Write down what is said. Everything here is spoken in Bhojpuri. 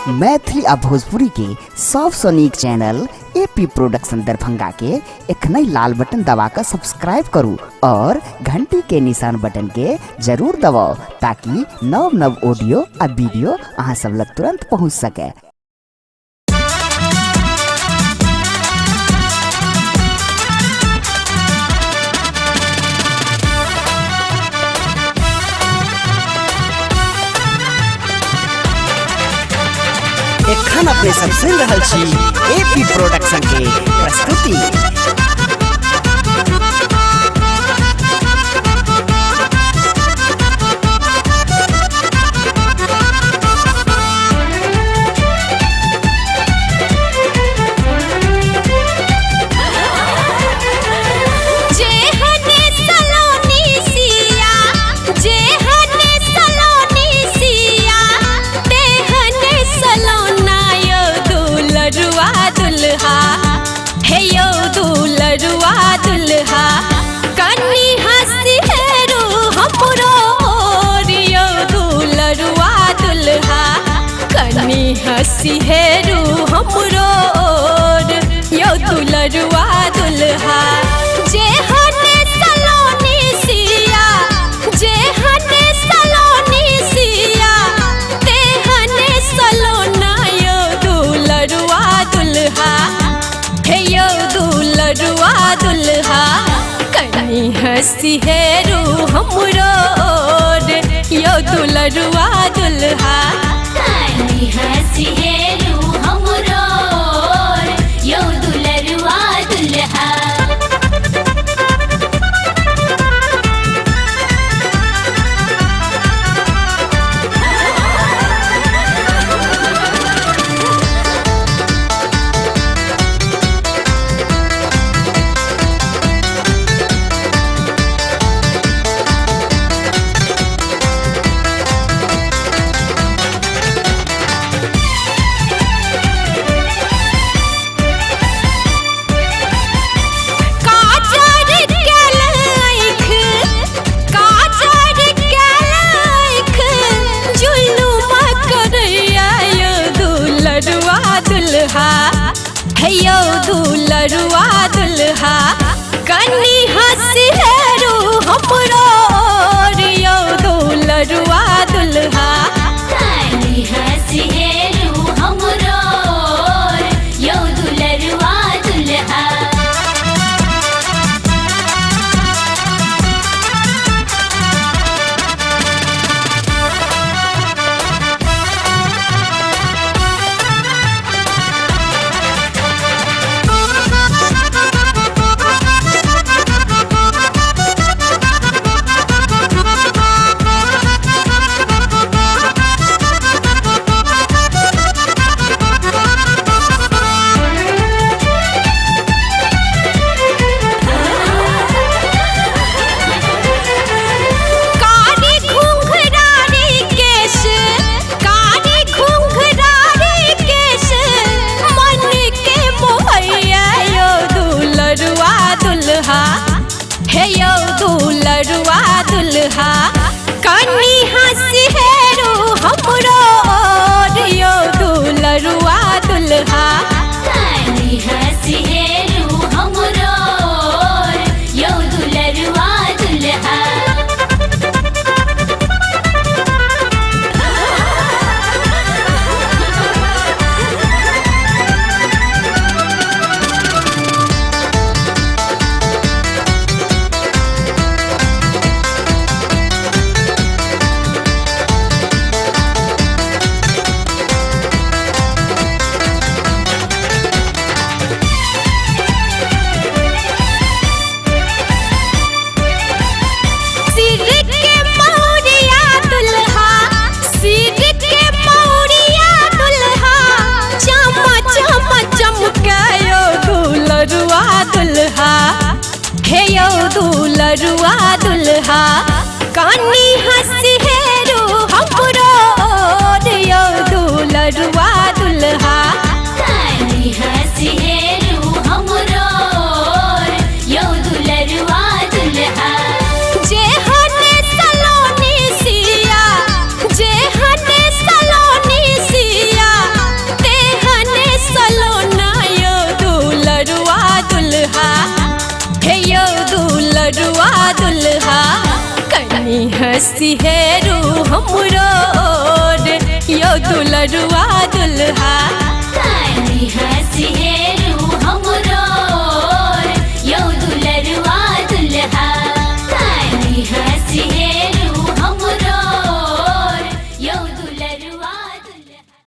मैथिली आ भोजपुरी के सबसे नीक चैनल एपी प्रोडक्शन दरभंगा के एखनई लाल बटन दबाकर सब्सक्राइब करू और घंटी के निशान बटन के जरूर दबाओ ताकि नव नव ऑडियो आ वीडियो अहाँ सब लग तुरंत पहुँच सके। एखन अपने सब सुन रहल छी एपी प्रोडक्शन के प्रस्तुति। हसी हेरू हमरो यो दुलरुआ दुल्हा जे हने सलोनी सिया जे हने सलोनी सिया ते हने सलोना यो दुलरुआ दुल्हा हे यो दुलरुआ दुल्हा कनी हसी हेरू हमरो यो दुलरुआ दुल्हा हसी हेरू हमरो यो दुलरुआ दुल्हा। हेयो दुलरुआ दुल्हा कनी हसी हेरू हमरो यो दुलरुआ दुल्हा कनी हसी हेरू हमरो यो दुलरुआ दुल्हा। हेयो दुलरुआ दुल्हा कनी हसी हेरू हमरो यो दुलरुआ दुल्हा कनी हसी हेरू हमरो यो दुलरुआ दुल्हा। हेयो दुलरुआ दुल्हा कनी हसी हेरू हमरो यो दुलरुआ दुल्हा कनी हसी हेरू हमरो यो दुलरुआ दुल्हा जे हने सलोनी सिया जे हने सलोनी सिया दुल्हा कनी हंसी हेरू हमरो ओर यो दुलरुआ दुल्हा कनी हंसी हेरू हमरो